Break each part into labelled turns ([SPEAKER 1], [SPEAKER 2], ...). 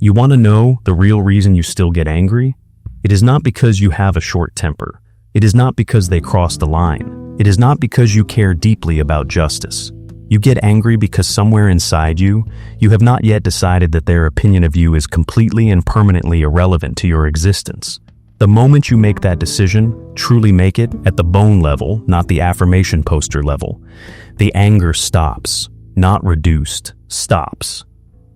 [SPEAKER 1] You want to know the real reason you still get angry? It is not because you have a short temper. It is not because they crossed the line. It is not because you care deeply about justice. You get angry because somewhere inside you, you have not yet decided that their opinion of you is completely and permanently irrelevant to your existence. The moment you make that decision, truly make it at the bone level, not the affirmation poster level, the anger stops, not reduced, stops.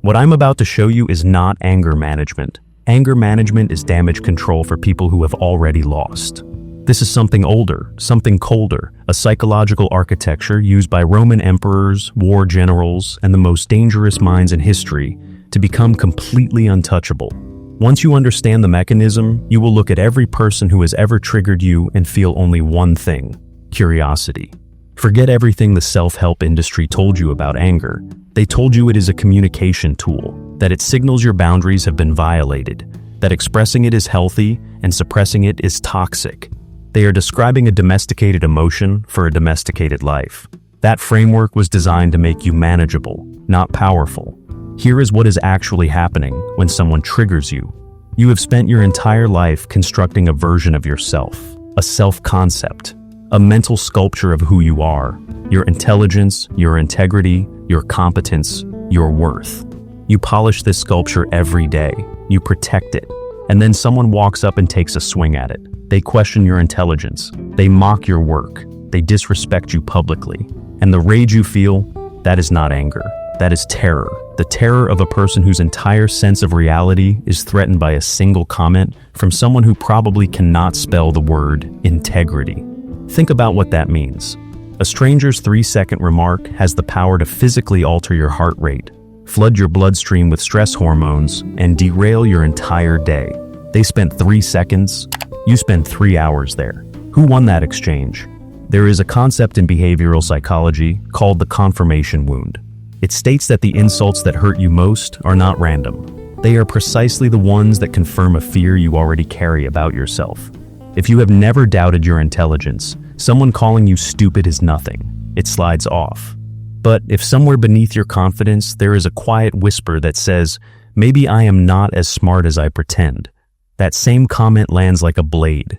[SPEAKER 1] What I'm about to show you is not anger management. Anger management is damage control for people who have already lost. This is something older, something colder, a psychological architecture used by Roman emperors, war generals, and the most dangerous minds in history to become completely untouchable. Once you understand the mechanism, you will look at every person who has ever triggered you and feel only one thing: curiosity. Forget everything the self-help industry told you about anger. They told you it is a communication tool, that it signals your boundaries have been violated, that expressing it is healthy and suppressing it is toxic. They are describing a domesticated emotion for a domesticated life. That framework was designed to make you manageable, not powerful. Here is what is actually happening when someone triggers you. You have spent your entire life constructing a version of yourself, a self-concept, a mental sculpture of who you are, your intelligence, your integrity, your competence, your worth. You polish this sculpture every day. You protect it. And then someone walks up and takes a swing at it. They question your intelligence. They mock your work. They disrespect you publicly. And the rage you feel, that is not anger. That is terror. The terror of a person whose entire sense of reality is threatened by a single comment from someone who probably cannot spell the word integrity. Think about what that means. A stranger's 3-second remark has the power to physically alter your heart rate, flood your bloodstream with stress hormones, and derail your entire day. They spent 3 seconds. You spend 3 hours there. Who won that exchange? There is a concept in behavioral psychology called the confirmation wound. It states that the insults that hurt you most are not random. They are precisely the ones that confirm a fear you already carry about yourself. If you have never doubted your intelligence, someone calling you stupid is nothing. It slides off. But if somewhere beneath your confidence there is a quiet whisper that says, maybe I am not as smart as I pretend, that same comment lands like a blade.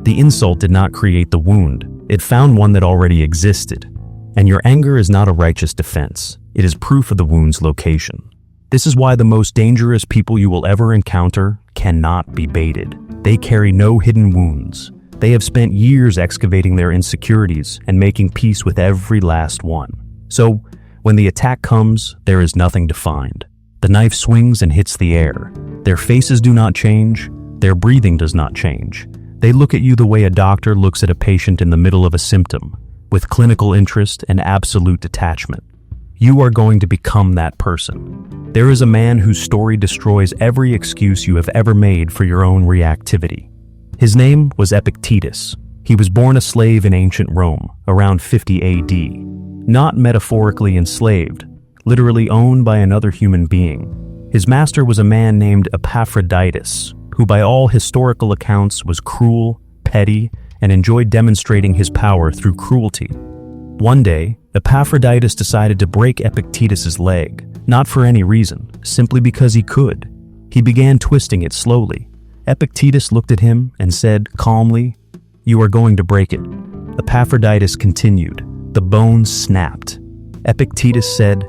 [SPEAKER 1] The insult did not create the wound. It found one that already existed. And your anger is not a righteous defense. It is proof of the wound's location. This is why the most dangerous people you will ever encounter cannot be baited. They carry no hidden wounds. They have spent years excavating their insecurities and making peace with every last one. So, when the attack comes, there is nothing to find. The knife swings and hits the air. Their faces do not change. Their breathing does not change. They look at you the way a doctor looks at a patient in the middle of a symptom, with clinical interest and absolute detachment. You are going to become that person. There is a man whose story destroys every excuse you have ever made for your own reactivity. His name was Epictetus. He was born a slave in ancient Rome, around 50 AD. Not metaphorically enslaved, literally owned by another human being. His master was a man named Epaphroditus, who by all historical accounts was cruel, petty, and enjoyed demonstrating his power through cruelty. One day, Epaphroditus decided to break Epictetus's leg, not for any reason, simply because he could. He began twisting it slowly. Epictetus looked at him and said calmly, "You are going to break it." Epaphroditus continued. The bones snapped. Epictetus said,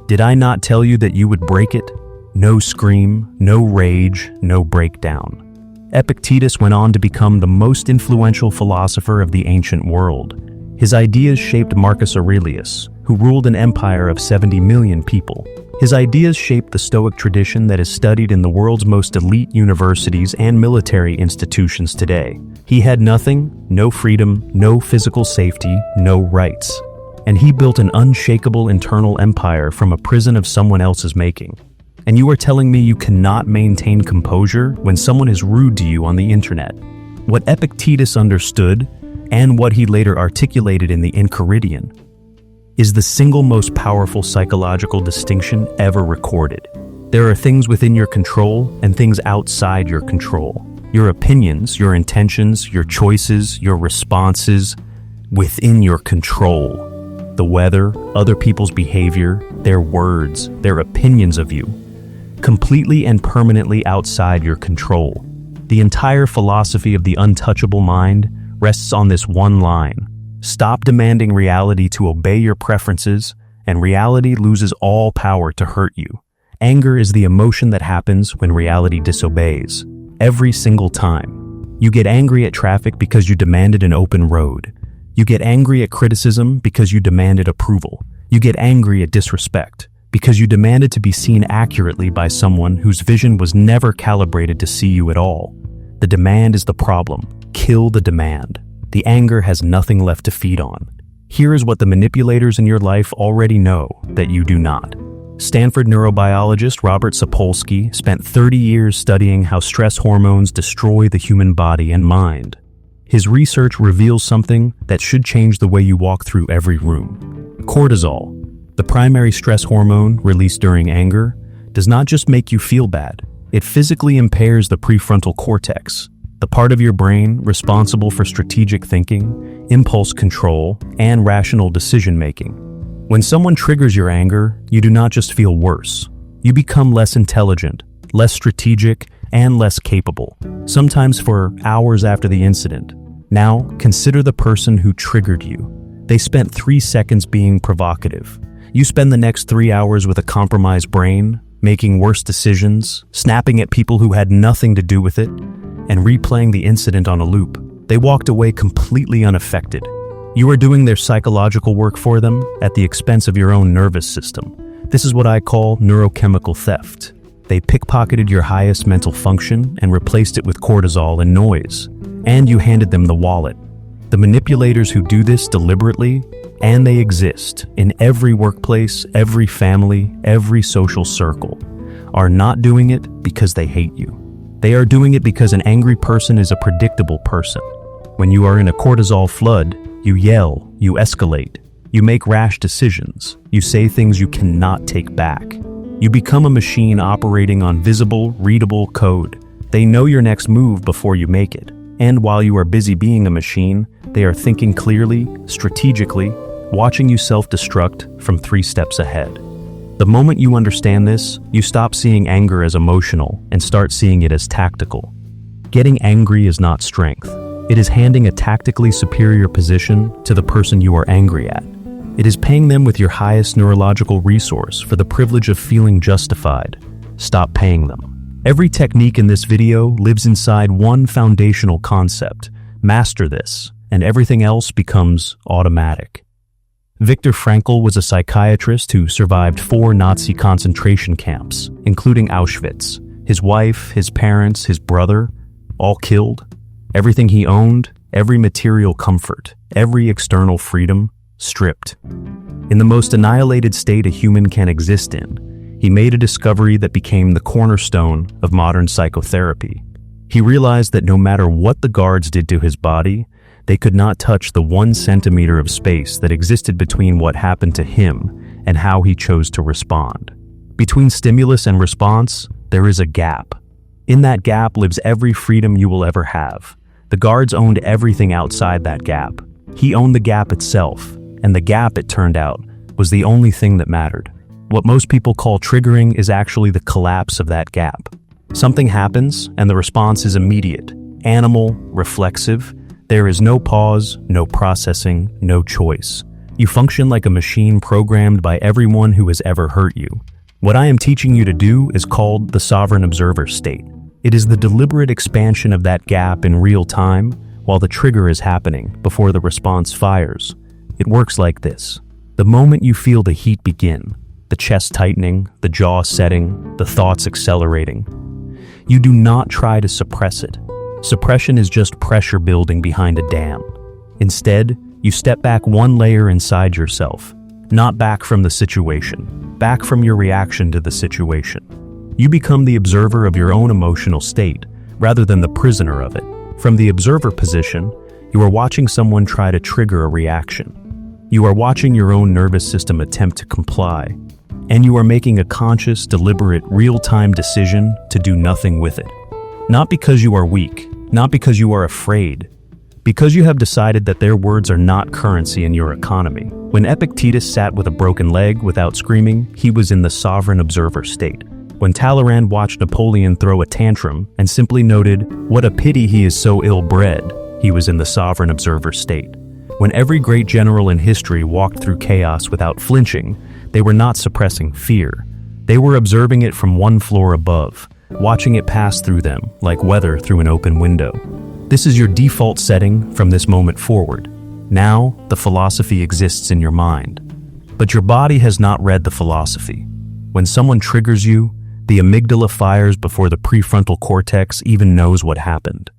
[SPEAKER 1] "Did I not tell you that you would break it?" No scream, no rage, no breakdown. Epictetus went on to become the most influential philosopher of the ancient world. His ideas shaped Marcus Aurelius, who ruled an empire of 70 million people. His ideas shaped the Stoic tradition that is studied in the world's most elite universities and military institutions today. He had nothing, no freedom, no physical safety, no rights. And he built an unshakable internal empire from a prison of someone else's making. And you are telling me you cannot maintain composure when someone is rude to you on the internet. What Epictetus understood, and what he later articulated in the Enchiridion, is the single most powerful psychological distinction ever recorded. There are things within your control and things outside your control. Your opinions, your intentions, your choices, your responses, within your control. The weather, other people's behavior, their words, their opinions of you. completely and permanently outside your control. The entire philosophy of the untouchable mind rests on this one line: stop demanding reality to obey your preferences, and reality loses all power to hurt you. Anger is the emotion that happens when reality disobeys. Every single time. You get angry at traffic because you demanded an open road. You get angry at criticism because you demanded approval. You get angry at disrespect because you demanded to be seen accurately by someone whose vision was never calibrated to see you at all. The demand is the problem. Kill the demand. The anger has nothing left to feed on. Here is what the manipulators in your life already know that you do not. Stanford neurobiologist Robert Sapolsky spent 30 years studying how stress hormones destroy the human body and mind. His research reveals something that should change the way you walk through every room. Cortisol, the primary stress hormone released during anger, does not just make you feel bad. It physically impairs the prefrontal cortex, the part of your brain responsible for strategic thinking, impulse control, and rational decision-making. When someone triggers your anger, you do not just feel worse. You become less intelligent, less strategic, and less capable, sometimes for hours after the incident. Now, consider the person who triggered you. They spent 3 seconds being provocative. You spend the next 3 hours with a compromised brain, making worse decisions, snapping at people who had nothing to do with it, and replaying the incident on a loop. They walked away completely unaffected. You are doing their psychological work for them at the expense of your own nervous system. This is what I call neurochemical theft. They pickpocketed your highest mental function and replaced it with cortisol and noise. And you handed them the wallet. The manipulators who do this deliberately, and they exist in every workplace, every family, every social circle, are not doing it because they hate you. They are doing it because an angry person is a predictable person. When you are in a cortisol flood, you yell, you escalate, you make rash decisions, you say things you cannot take back. You become a machine operating on visible, readable code. They know your next move before you make it. And while you are busy being a machine, they are thinking clearly, strategically, watching you self-destruct from 3 steps ahead. The moment you understand this, you stop seeing anger as emotional and start seeing it as tactical. Getting angry is not strength. It is handing a tactically superior position to the person you are angry at. It is paying them with your highest neurological resource for the privilege of feeling justified. Stop paying them. Every technique in this video lives inside one foundational concept. Master this, and everything else becomes automatic. Viktor Frankl was a psychiatrist who survived 4 Nazi concentration camps, including Auschwitz. His wife, his parents, his brother, all killed. Everything he owned, every material comfort, every external freedom, stripped. In the most annihilated state a human can exist in, he made a discovery that became the cornerstone of modern psychotherapy. He realized that no matter what the guards did to his body, they could not touch the 1 centimeter of space that existed between what happened to him and how he chose to respond. Between stimulus and response, there is a gap. In that gap lives every freedom you will ever have. The guards owned everything outside that gap. He owned the gap itself, and the gap, it turned out, was the only thing that mattered. What most people call triggering is actually the collapse of that gap. Something happens, and the response is immediate, animal, reflexive. There is no pause, no processing, no choice. You function like a machine programmed by everyone who has ever hurt you. What I am teaching you to do is called the sovereign observer state. It is the deliberate expansion of that gap in real time while the trigger is happening before the response fires. It works like this. The moment you feel the heat begin, the chest tightening, the jaw setting, the thoughts accelerating, you do not try to suppress it. Suppression is just pressure building behind a dam. Instead, you step back 1 layer inside yourself, not back from the situation, back from your reaction to the situation. You become the observer of your own emotional state, rather than the prisoner of it. From the observer position, you are watching someone try to trigger a reaction. You are watching your own nervous system attempt to comply, and you are making a conscious, deliberate, real-time decision to do nothing with it. Not because you are weak, not because you are afraid, because you have decided that their words are not currency in your economy. When Epictetus sat with a broken leg without screaming, he was in the sovereign observer state. When Talleyrand watched Napoleon throw a tantrum and simply noted, "What a pity he is so ill-bred," he was in the sovereign observer state. When every great general in history walked through chaos without flinching, they were not suppressing fear. They were observing it from one floor above, watching it pass through them like weather through an open window. This is your default setting from this moment forward. Now, the philosophy exists in your mind. But your body has not read the philosophy. When someone triggers you, the amygdala fires before the prefrontal cortex even knows what happened.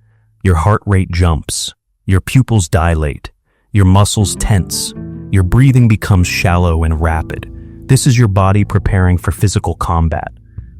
[SPEAKER 1] Your heart rate jumps. Your pupils dilate. Your muscles tense. Your breathing becomes shallow and rapid. This is your body preparing for physical combat,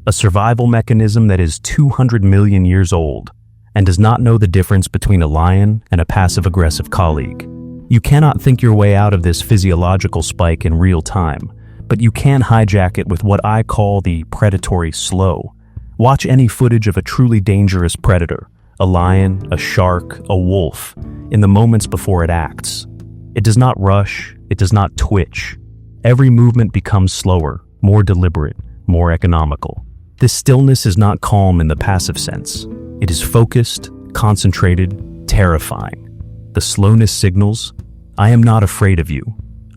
[SPEAKER 1] a survival mechanism that is 200 million years old and does not know the difference between a lion and a passive-aggressive colleague. You cannot think your way out of this physiological spike in real time, but you can hijack it with what I call the predatory slow. Watch any footage of a truly dangerous predator, a lion, a shark, a wolf, in the moments before it acts. It does not rush, it does not twitch. Every movement becomes slower, more deliberate, more economical. This stillness is not calm in the passive sense. It is focused, concentrated, terrifying. The slowness signals, "I am not afraid of you.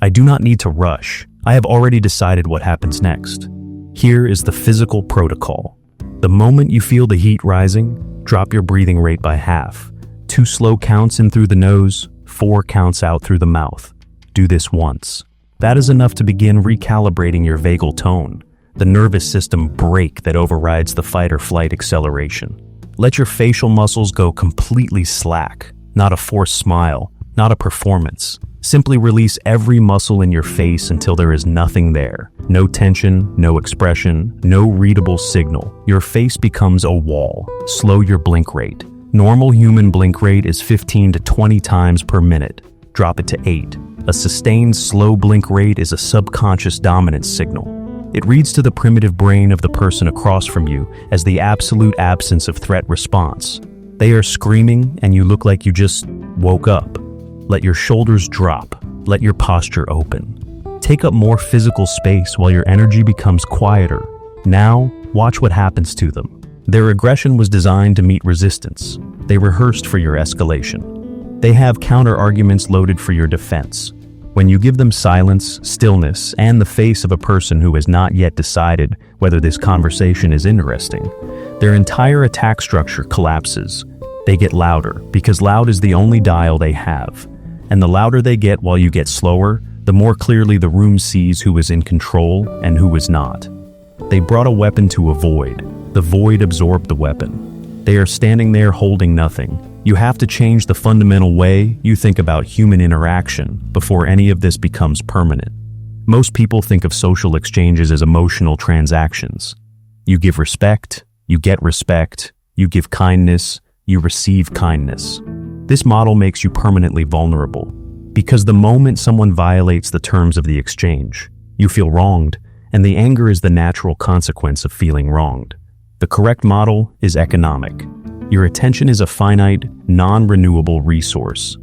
[SPEAKER 1] I do not need to rush. I have already decided what happens next." Here is the physical protocol. The moment you feel the heat rising, drop your breathing rate by half. 2 slow counts in through the nose, 4 counts out through the mouth. Do this once. That is enough to begin recalibrating your vagal tone, the nervous system brake that overrides the fight or flight acceleration. Let your facial muscles go completely slack, not a forced smile, not a performance. Simply release every muscle in your face until there is nothing there. No tension, no expression, no readable signal. Your face becomes a wall. Slow your blink rate. Normal human blink rate is 15 to 20 times per minute. Drop it to 8. A sustained slow blink rate is a subconscious dominance signal. It reads to the primitive brain of the person across from you as the absolute absence of threat response. They are screaming and you look like you just woke up. Let your shoulders drop. Let your posture open. Take up more physical space while your energy becomes quieter. Now, watch what happens to them. Their aggression was designed to meet resistance. They rehearsed for your escalation. They have counter-arguments loaded for your defense. When you give them silence, stillness, and the face of a person who has not yet decided whether this conversation is interesting, their entire attack structure collapses. They get louder, because loud is the only dial they have. And the louder they get while you get slower, the more clearly the room sees who is in control and who is not. They brought a weapon to avoid. The void absorbed the weapon. They are standing there holding nothing. You have to change the fundamental way you think about human interaction before any of this becomes permanent. Most people think of social exchanges as emotional transactions. You give respect, you get respect, you give kindness, you receive kindness. This model makes you permanently vulnerable, because the moment someone violates the terms of the exchange, you feel wronged, and the anger is the natural consequence of feeling wronged. The correct model is economic. Your attention is a finite, non-renewable resource.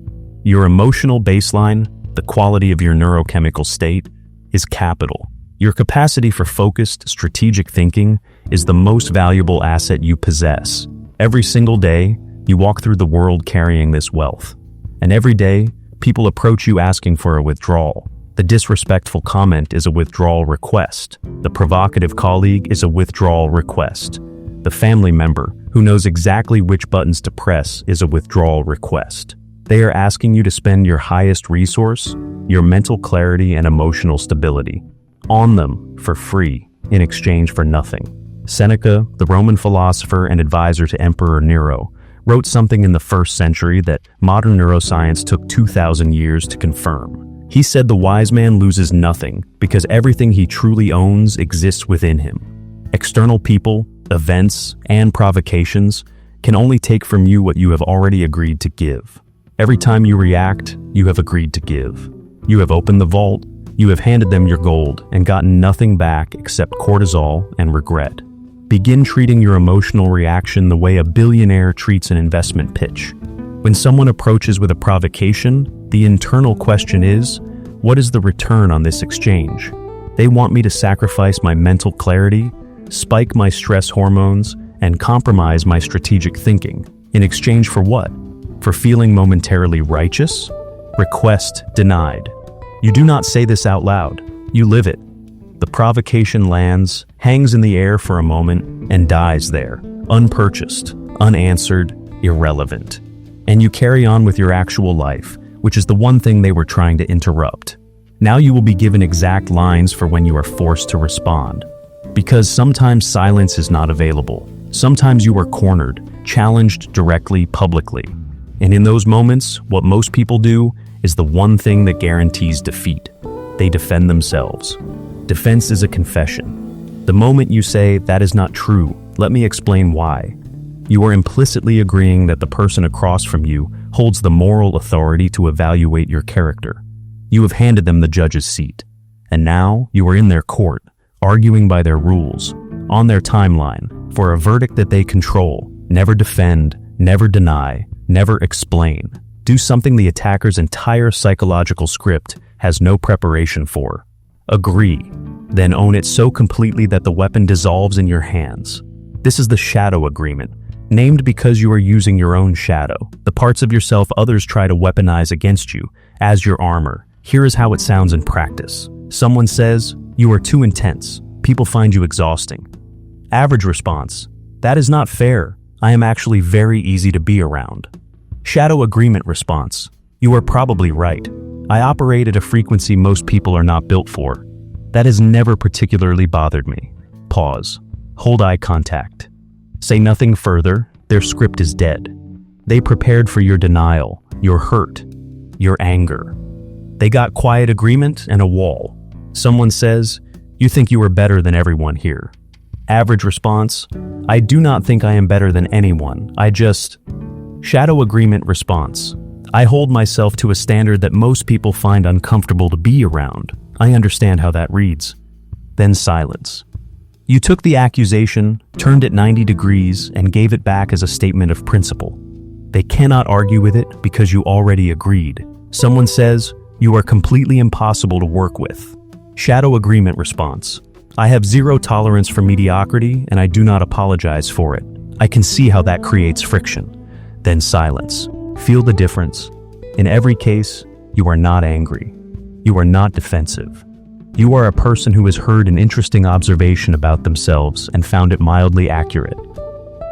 [SPEAKER 1] Your emotional baseline, the quality of your neurochemical state, is capital. Your capacity for focused, strategic thinking is the most valuable asset you possess. Every single day, you walk through the world carrying this wealth. And every day, people approach you asking for a withdrawal. The disrespectful comment is a withdrawal request. The provocative colleague is a withdrawal request. The family member, who knows exactly which buttons to press, is a withdrawal request. They are asking you to spend your highest resource, your mental clarity and emotional stability, on them for free, in exchange for nothing. Seneca, the Roman philosopher and advisor to Emperor Nero, wrote something in the 1st century that modern neuroscience took 2,000 years to confirm. He said the wise man loses nothing because everything he truly owns exists within him. External people, events, and provocations can only take from you what you have already agreed to give. Every time you react, you have agreed to give. You have opened the vault, you have handed them your gold and gotten nothing back except cortisol and regret. Begin treating your emotional reaction the way a billionaire treats an investment pitch. When someone approaches with a provocation, the internal question is, what is the return on this exchange? They want me to sacrifice my mental clarity spike my stress hormones, and compromise my strategic thinking. In exchange for what? For feeling momentarily righteous? Request denied. You do not say this out loud. You live it. The provocation lands, hangs in the air for a moment, and dies there, unpurchased, unanswered, irrelevant. And you carry on with your actual life, which is the one thing they were trying to interrupt. Now you will be given exact lines for when you are forced to respond. Because sometimes silence is not available. Sometimes you are cornered, challenged directly, publicly. And in those moments, what most people do is the one thing that guarantees defeat. They defend themselves. Defense is a confession. The moment you say, "That is not true, let me explain why," you are implicitly agreeing that the person across from you holds the moral authority to evaluate your character. You have handed them the judge's seat. And now you are in their court, arguing by their rules, on their timeline, for a verdict that they control. Never defend, never deny, never explain. Do something the attacker's entire psychological script has no preparation for. Agree, then own it so completely that the weapon dissolves in your hands. This is the shadow agreement, named because you are using your own shadow, the parts of yourself others try to weaponize against you, as your armor. Here is how it sounds in practice. Someone says, "You are too intense. People find you exhausting." Average response, "That is not fair. I am actually very easy to be around." Shadow agreement response, "You are probably right. I operate at a frequency most people are not built for. That has never particularly bothered me." Pause. Hold eye contact. Say nothing further. Their script is dead. They prepared for your denial, your hurt, your anger. They got quiet agreement and a wall. Someone says, "You think you are better than everyone here." Average response, "I do not think I am better than anyone. I just..." Shadow agreement response, "I hold myself to a standard that most people find uncomfortable to be around. I understand how that reads." Then silence. You took the accusation, turned it 90 degrees, and gave it back as a statement of principle. They cannot argue with it because you already agreed. Someone says, "You are completely impossible to work with." Shadow agreement response, "I have zero tolerance for mediocrity and I do not apologize for it. I can see how that creates friction." Then silence. Feel the difference. In every case, you are not angry. You are not defensive. You are a person who has heard an interesting observation about themselves and found it mildly accurate.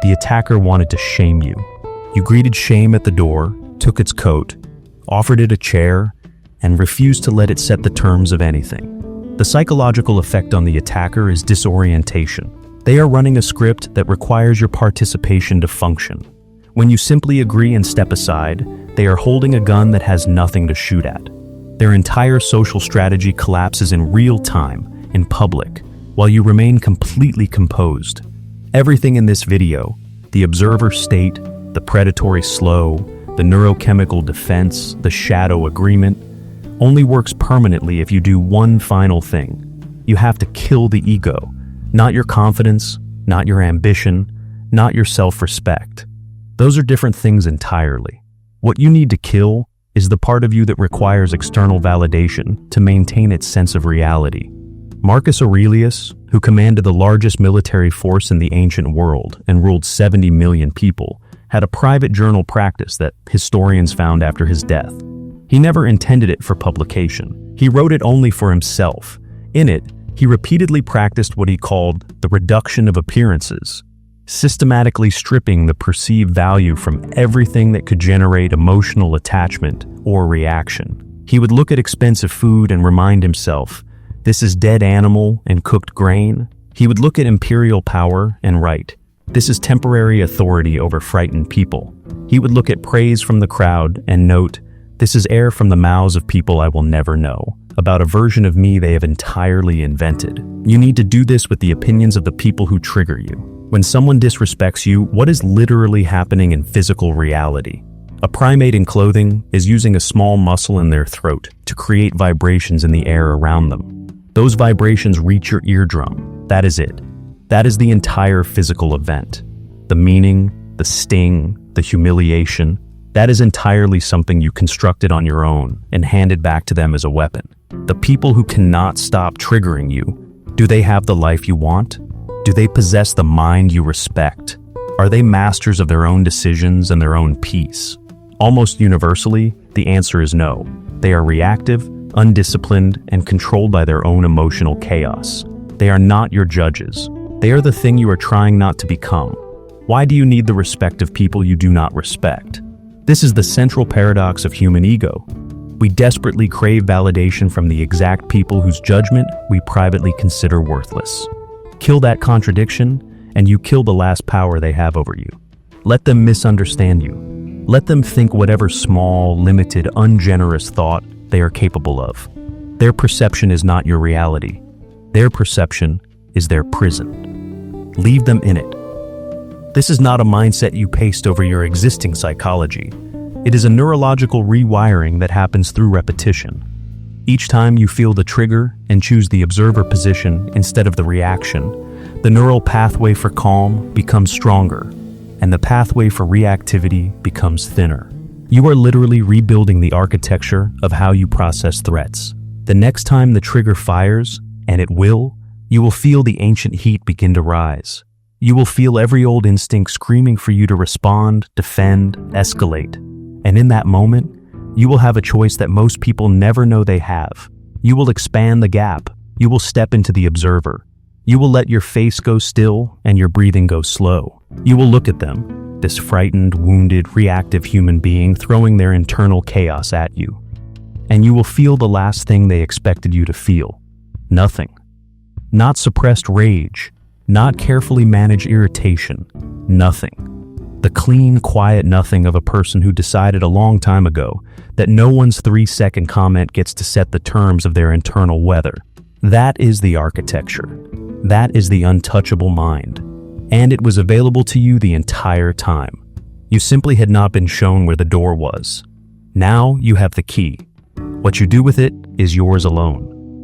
[SPEAKER 1] The attacker wanted to shame you. You greeted shame at the door, took its coat, offered it a chair, and refused to let it set the terms of anything. The psychological effect on the attacker is disorientation. They are running a script that requires your participation to function. When you simply agree and step aside, they are holding a gun that has nothing to shoot at. Their entire social strategy collapses in real time, in public, while you remain completely composed. Everything in this video, the observer state, the predatory slow, the neurochemical defense, the shadow agreement, only works permanently if you do one final thing. You have to kill the ego, not your confidence, not your ambition, not your self-respect. Those are different things entirely. What you need to kill is the part of you that requires external validation to maintain its sense of reality. Marcus Aurelius, who commanded the largest military force in the ancient world and ruled 70 million people, had a private journal practice that historians found after his death. He never intended it for publication. He wrote it only for himself. In it, he repeatedly practiced what he called the reduction of appearances, systematically stripping the perceived value from everything that could generate emotional attachment or reaction. He would look at expensive food and remind himself, "This is dead animal and cooked grain." He would look at imperial power and write, "This is temporary authority over frightened people." He would look at praise from the crowd and note, "This is air from the mouths of people I will never know, about a version of me they have entirely invented." You need to do this with the opinions of the people who trigger you. When someone disrespects you, what is literally happening in physical reality? A primate in clothing is using a small muscle in their throat to create vibrations in the air around them. Those vibrations reach your eardrum. That is it. That is the entire physical event. The meaning, the sting, the humiliation, that is entirely something you constructed on your own and handed back to them as a weapon. The people who cannot stop triggering you, do they have the life you want? Do they possess the mind you respect? Are they masters of their own decisions and their own peace? Almost universally, the answer is no. They are reactive, undisciplined, and controlled by their own emotional chaos. They are not your judges. They are the thing you are trying not to become. Why do you need the respect of people you do not respect? This is the central paradox of human ego. We desperately crave validation from the exact people whose judgment we privately consider worthless. Kill that contradiction, and you kill the last power they have over you. Let them misunderstand you. Let them think whatever small, limited, ungenerous thought they are capable of. Their perception is not your reality. Their perception is their prison. Leave them in it. This is not a mindset you paste over your existing psychology. It is a neurological rewiring that happens through repetition. Each time you feel the trigger and choose the observer position instead of the reaction, the neural pathway for calm becomes stronger, and the pathway for reactivity becomes thinner. You are literally rebuilding the architecture of how you process threats. The next time the trigger fires, and it will, you will feel the ancient heat begin to rise. You will feel every old instinct screaming for you to respond, defend, escalate. And in that moment, you will have a choice that most people never know they have. You will expand the gap. You will step into the observer. You will let your face go still and your breathing go slow. You will look at them, this frightened, wounded, reactive human being throwing their internal chaos at you. And you will feel the last thing they expected you to feel. Nothing. Not suppressed rage. Not carefully managed irritation. Nothing. The clean, quiet nothing of a person who decided a long time ago that no one's 3-second comment gets to set the terms of their internal weather. That is the architecture. That is the untouchable mind. And it was available to you the entire time. You simply had not been shown where the door was. Now you have the key. What you do with it is yours alone.